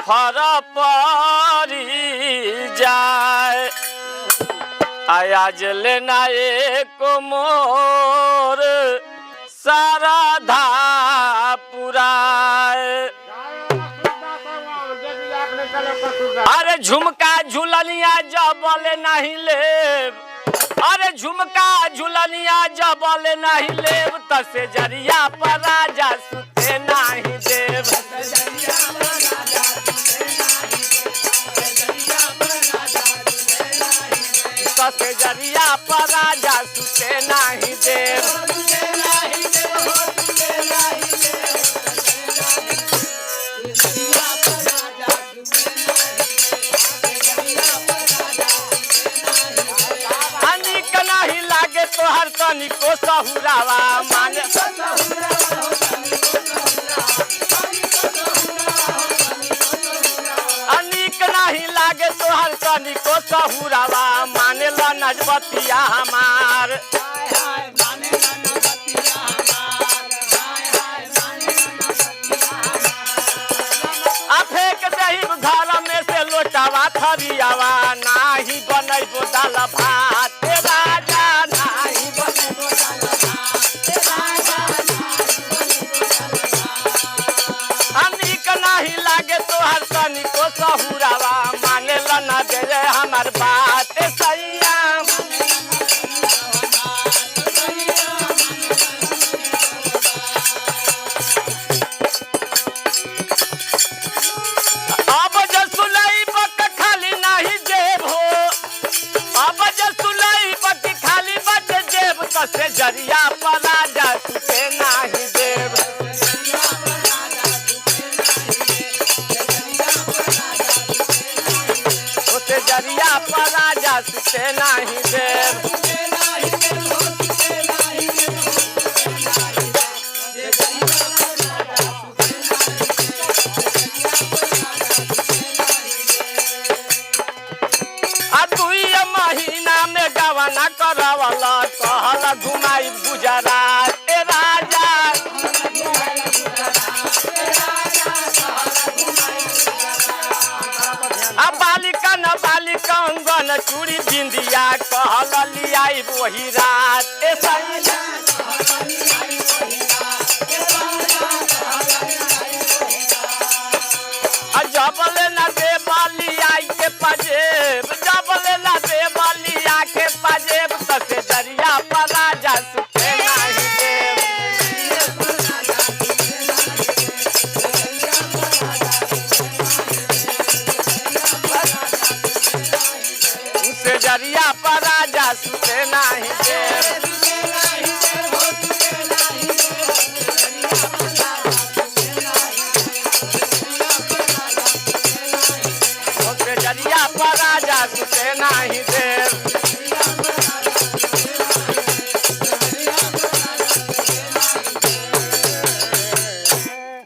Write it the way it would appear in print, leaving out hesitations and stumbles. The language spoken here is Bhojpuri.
फर परी जाए आज लेना एक मोर साराधा पुराए। अरे झुमका झुलनिया जबल नहीं लेब, अरे झुमका झुलनिया जबल नहीं लेब तसे जरिया पर राजा सुते नहीं देव। तसे जरिया पर राजा सुते नहीं देव। तोहर तनिको सहुरावा माने अनिक नहीं लागे तोहर तनिको सहुरावा माने ला नजबतिया हमार। फेंक दही घर में से लोटावा थरियावा नाही बनैबो दाल भात राजा नहीं लागे तोहर तनिको सहुरावा माने ला ना दे हमार बात सैया। अब जो सुलई बक खाली नहीं जेब हो, अब जो सुलई बक खाली बच जेब तसे जरिया पर राजा सुते नहीं देव। जरिया पर राजा सुते नहीं देव। दुई महीना में गवाना करवला कहल घुमाई गुजरात राजा। बालिका न बालिका अंगन चूड़ी बिंदिया कहल लियाई वही रात जबल न दे बलियाई के पजेब, जबल न दे बलिया के पजेब तसे जरिया पर राजा सुते नहीं देव। उसे जरिया पर राजा सुते नहीं देव। उसे जरिया पर राजा सुते नहीं देव।